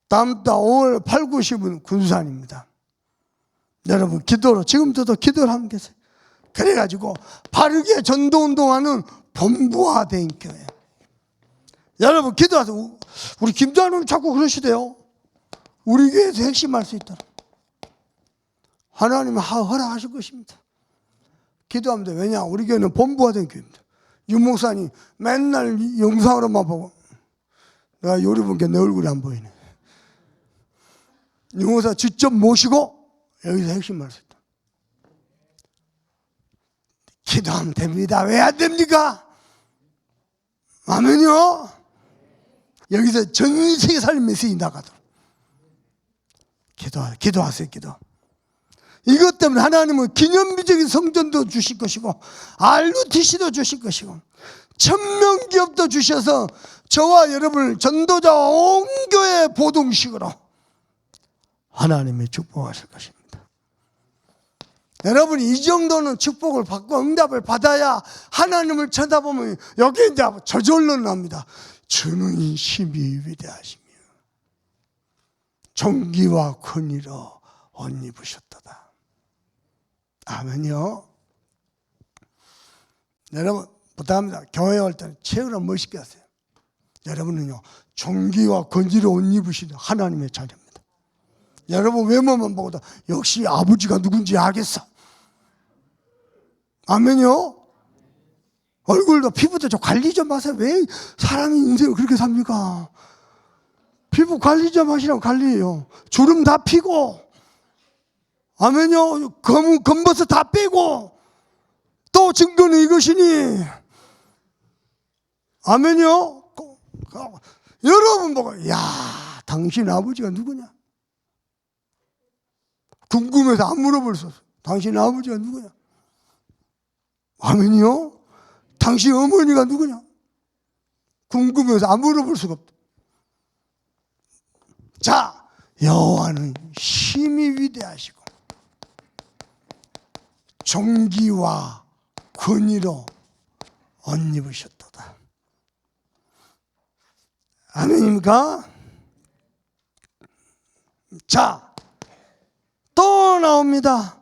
다음 달 5월 8, 90은 군산입니다. 여러분 기도로 지금부터 기도를 하면 계세요. 그래가지고 바르게 전도운동하는 본부화된 교회. 여러분 기도하세요. 우리 김장로님 자꾸 그러시대요. 우리 교회에서 핵심할 수 있도록 하나님은 허락하실 것입니다. 기도하면 돼요. 왜냐? 우리 교회는 본부화된 교회입니다. 유 목사님 맨날 영상으로만 보고 내가 요리 보니까 내 얼굴이 안 보이네. 유 목사 직접 모시고 여기서 핵심할 수 있다. 기도하면 됩니다. 왜 안 됩니까? 아멘요. 여기서 전 세계 살림 메시지 나가도록 기도하세요. 기도. 이것 때문에 하나님은 기념비적인 성전도 주실 것이고 RUTC도 주실 것이고 천명기업도 주셔서 저와 여러분을 전도자와 온 교회 보동식으로 하나님이 축복하실 것입니다. 여러분이 이 정도는 축복을 받고 응답을 받아야 하나님을 쳐다보면 여기에 이제 저절로 납니다. 주는 힘이 위대하시며 존귀와 권위로 옷 입으셨도다. 아멘요. 여러분 부탁합니다. 교회 올 때는 최후로 멋있게 하세요. 여러분은요 존귀와 권위로 옷 입으시는 하나님의 자녀입니다. 여러분 외모만 보고도 역시 아버지가 누군지 알겠어. 아멘요. 얼굴도 피부도 좀 관리 좀 하세요. 왜 사람이 인생을 그렇게 삽니까? 피부 관리 좀 하시라고 관리해요. 주름 다 피고 아멘요. 검버섯 다 빼고 또 증거는 이것이니 아멘요. 여러분 보고 야 당신 아버지가 누구냐? 궁금해서 안 물어볼 수 없어. 당신 아버지가 누구냐? 아멘요. 당신 어머니가 누구냐? 궁금해서 안 물어볼 수가 없다. 자, 여호와는 힘이 위대하시고 존귀와 권위로 옷 입으셨도다. 아멘입니까? 자, 또 나옵니다.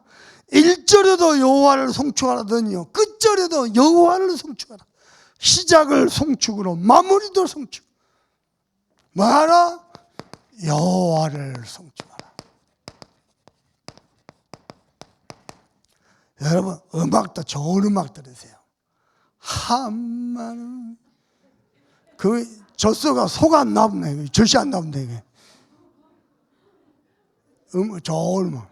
1절에도 여호와를 송축하라더니요 끝절에도 여호와를 송축하라. 시작을 송축으로 마무리도 송축. 뭐하라? 여호와를 송축하라. 여러분 음악도 좋은 음악 들으세요. 한마는 그 젖소가 속 안 나오네. 젖이 안 나온다 이게. 좋은 음악.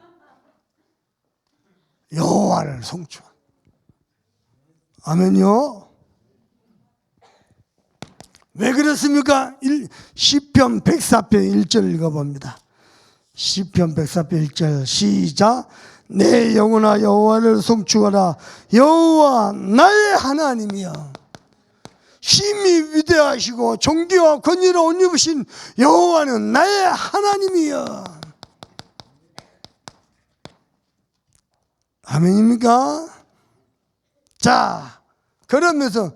여호와를 송축. 아멘요. 왜 그렇습니까? 시편 104편 1절 읽어봅니다. 시편 104편 1절 시작. 내 영혼아 여호와를 송축하라. 여호와 나의 하나님이여. 힘이 위대하시고 존귀와 권위로 옷 입으신 여호와는 나의 하나님이여. 아멘입니까? 자, 그러면서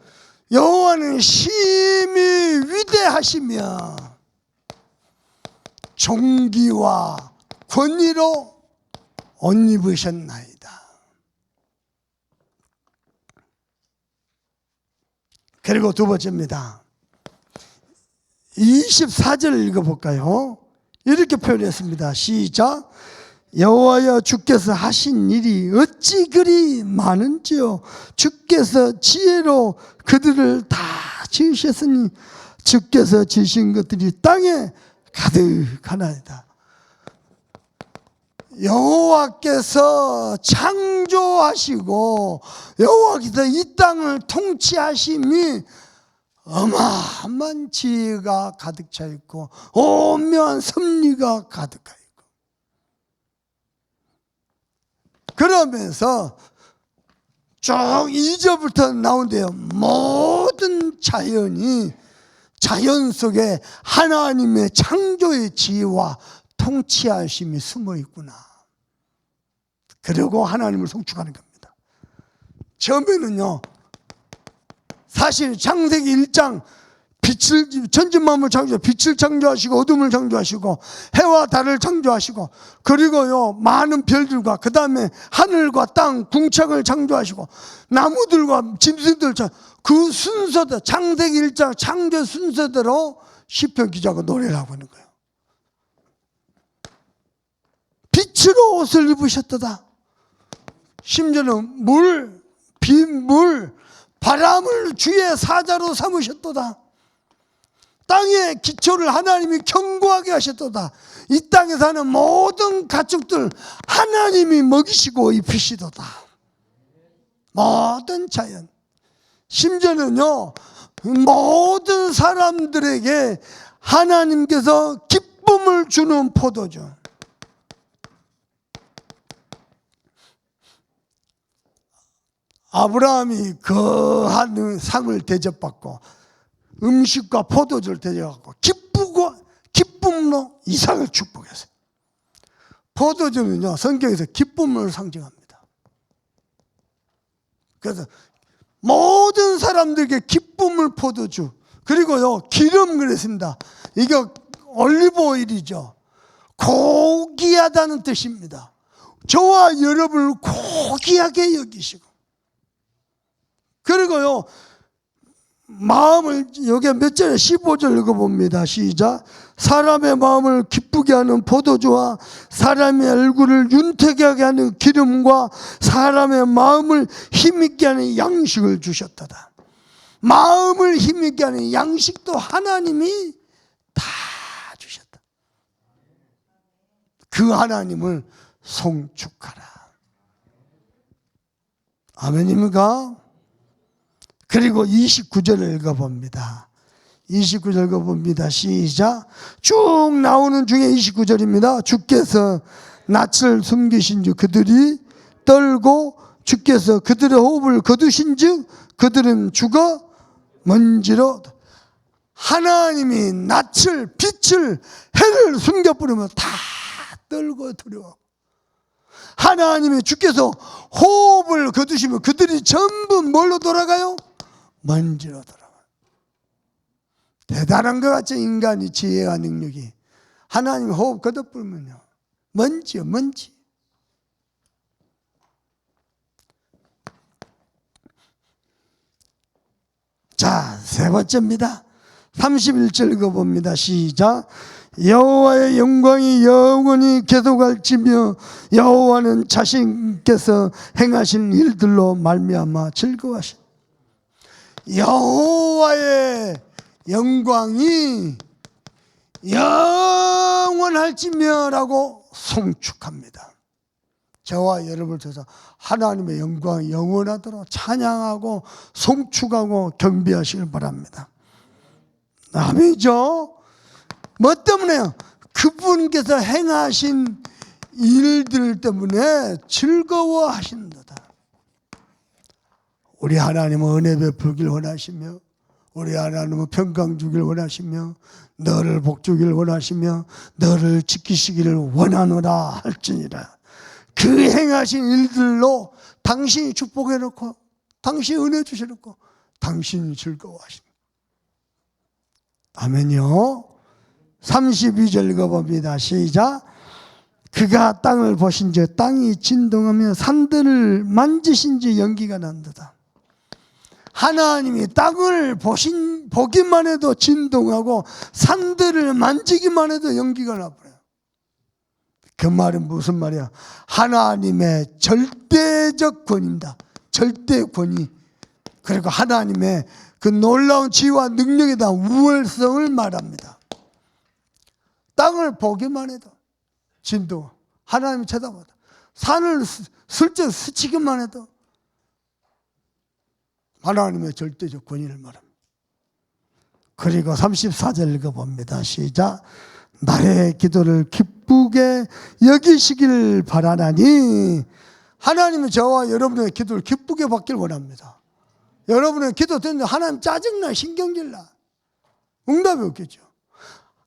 여호와는 힘이 위대하시며 존귀와 권위로 옷 입으셨나이다. 그리고 두 번째입니다. 24절 읽어볼까요? 이렇게 표현했습니다. 시작. 여호와여 주께서 하신 일이 어찌 그리 많은지요. 주께서 지혜로 그들을 다 지으셨으니 주께서 지으신 것들이 땅에 가득하나이다. 여호와께서 창조하시고 여호와께서 이 땅을 통치하심이 어마어마한 지혜가 가득 차 있고 오묘한 섭리가 가득하 있고, 그러면서 쭉 2절부터 나오는데요. 모든 자연 속에 하나님의 창조의 지혜와 통치하심이 숨어 있구나. 그리고 하나님을 송축하는 겁니다. 처음에는요, 사실 창세기 1장 빛을, 천지만물 창조, 빛을 창조하시고 어둠을 창조하시고 해와 달을 창조하시고, 그리고요 많은 별들과 그 다음에 하늘과 땅, 궁창을 창조하시고 나무들과 짐승들, 그 순서대로 창세기 1장 창조 순서대로 시편 기자가 노래를 하고 있는 거예요. 빛으로 옷을 입으셨도다. 심지어는 물, 빗물, 바람을 주의 사자로 삼으셨도다. 땅의 기초를 하나님이 견고하게 하셨도다. 이 땅에 사는 모든 가축들 하나님이 먹이시고 입히시도다. 모든 자연, 심지어는요 모든 사람들에게 하나님께서 기쁨을 주는 포도주. 아브라함이 거한 상을 대접받고 음식과 포도주를 대접받고 기쁨으로 이삭을 축복했어요. 포도주는요 성경에서 기쁨을 상징합니다. 그래서 모든 사람들에게 기쁨을 포도주, 그리고요 기름 그랬습니다. 이거 올리브 오일이죠. 고귀하다는 뜻입니다. 저와 여러분을 고귀하게 여기시고, 그리고요 마음을, 여기 몇 절에 15절 읽어봅니다. 시작. 사람의 마음을 기쁘게 하는 포도주와 사람의 얼굴을 윤택하게 하는 기름과 사람의 마음을 힘있게 하는 양식을 주셨다. 마음을 힘있게 하는 양식도 하나님이 다 주셨다. 그 하나님을 송축하라. 아멘입니까? 그리고 29절을 읽어봅니다. 29절 읽어봅니다. 시작. 쭉 나오는 중에 29절입니다. 주께서 낯을 숨기신 즉 그들이 떨고 주께서 그들의 호흡을 거두신 즉 그들은 죽어 먼지로. 하나님이 낯을, 빛을, 해를 숨겨버리면 다 떨고 두려워. 하나님이 주께서 호흡을 거두시면 그들이 전부 뭘로 돌아가요? 먼지로 돌아가요. 대단한 것 같죠? 인간이 지혜와 능력이. 하나님 호흡 거둬버리면요 먼지요, 먼지. 자, 세 번째입니다. 31절 읽어봅니다. 시작. 여호와의 영광이 영원히 계속할지며 여호와는 자신께서 행하신 일들로 말미암아 즐거워하신. 여호와의 영광이 영원할지며라고 송축합니다. 저와 여러분을 통해서 하나님의 영광이 영원하도록 찬양하고 송축하고 경배하시길 바랍니다. 아멘이죠? 뭐 때문에요? 그분께서 행하신 일들 때문에 즐거워하신다. 우리 하나님은 은혜 베풀길 원하시며 우리 하나님은 평강 주길 원하시며 너를 복 주길 원하시며 너를 지키시기를 원하노라 할지니라. 그 행하신 일들로 당신이 축복해놓고 당신이 은혜 주셔놓고 당신이 즐거워하십니다. 아멘요. 32절 읽어봅니다. 시작. 그가 땅을 보신즉 땅이 진동하며 산들을 만지신즉 연기가 난도다. 하나님이 땅을 보기만 해도 진동하고 산들을 만지기만 해도 연기가 나버려요. 그 말은 무슨 말이야? 하나님의 절대적 권위입니다. 절대 권위. 그리고 하나님의 그 놀라운 지혜와 능력에 대한 우월성을 말합니다. 땅을 보기만 해도 진동, 하나님이 쳐다보다. 산을 슬쩍 스치기만 해도 하나님의 절대적 권위를 말합니다. 그리고 34절 읽어봅니다. 시작. 나의 기도를 기쁘게 여기시길 바라나니. 하나님은 저와 여러분의 기도를 기쁘게 받길 원합니다. 여러분의 기도 듣는데 하나님 짜증나, 신경질나, 응답이 없겠죠.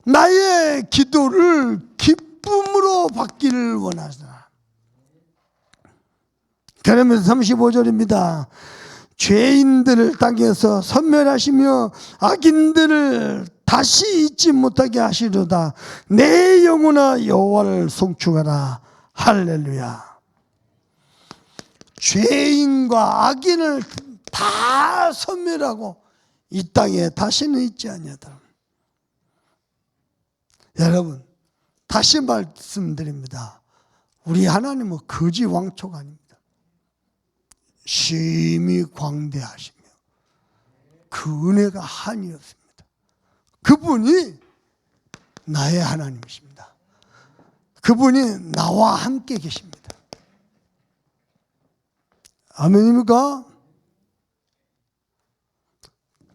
나의 기도를 기쁨으로 받기를 원하시나. 그러면서 35절입니다. 죄인들을 땅에서 섬멸하시며 악인들을 다시 잊지 못하게 하시려다. 내 영혼아 여호와를 송축하라. 할렐루야. 죄인과 악인을 다 섬멸하고 이 땅에 다시는 있지 아니하더라. 여러분, 다시 말씀드립니다. 우리 하나님은 거지왕초가 아닙니다. 심히 광대하시며 그 은혜가 한이 없습니다. 그분이 나의 하나님이십니다. 그분이 나와 함께 계십니다. 아멘입니까?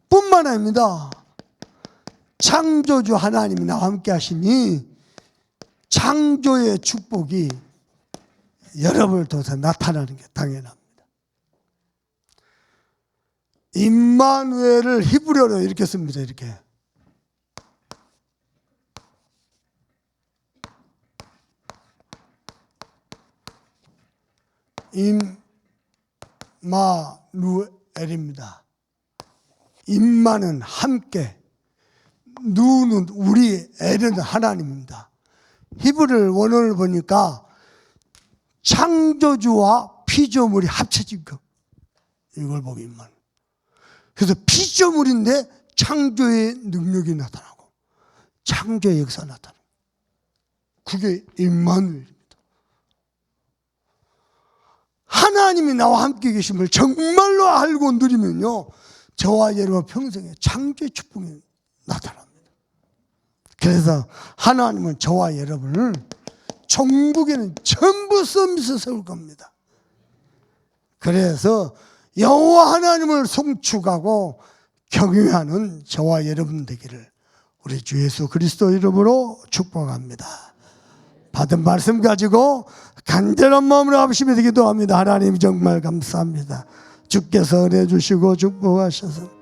뿐만 아닙니다. 창조주 하나님이 나와 함께 하시니 창조의 축복이 여러분을 통해서 나타나는 게 당연합니다. 임마누엘을 히브리어로 이렇게 씁니다. 이렇게. 임마누엘입니다. 임마는 함께, 누는 우리, 엘은 하나님입니다. 히브리어 원어를 보니까 창조주와 피조물이 합쳐진 것, 이걸 보고 임마누엘. 그래서 피조물인데 창조의 능력이 나타나고 창조의 역사가 나타나고, 그게 임마누엘입니다. 하나님이 나와 함께 계심을 정말로 알고 누리면요, 저와 여러분 평생에 창조의 축복이 나타납니다. 그래서 하나님은 저와 여러분을 천국에는 전부 서밋에 세울 겁니다. 그래서 여호와 하나님을 송축하고 경외하는 저와 여러분 되기를 우리 주 예수 그리스도 이름으로 축복합니다. 받은 말씀 가지고 간절한 마음으로 합심해 기도합니다. 하나님 정말 감사합니다. 주께서 은혜 주시고 축복하셔서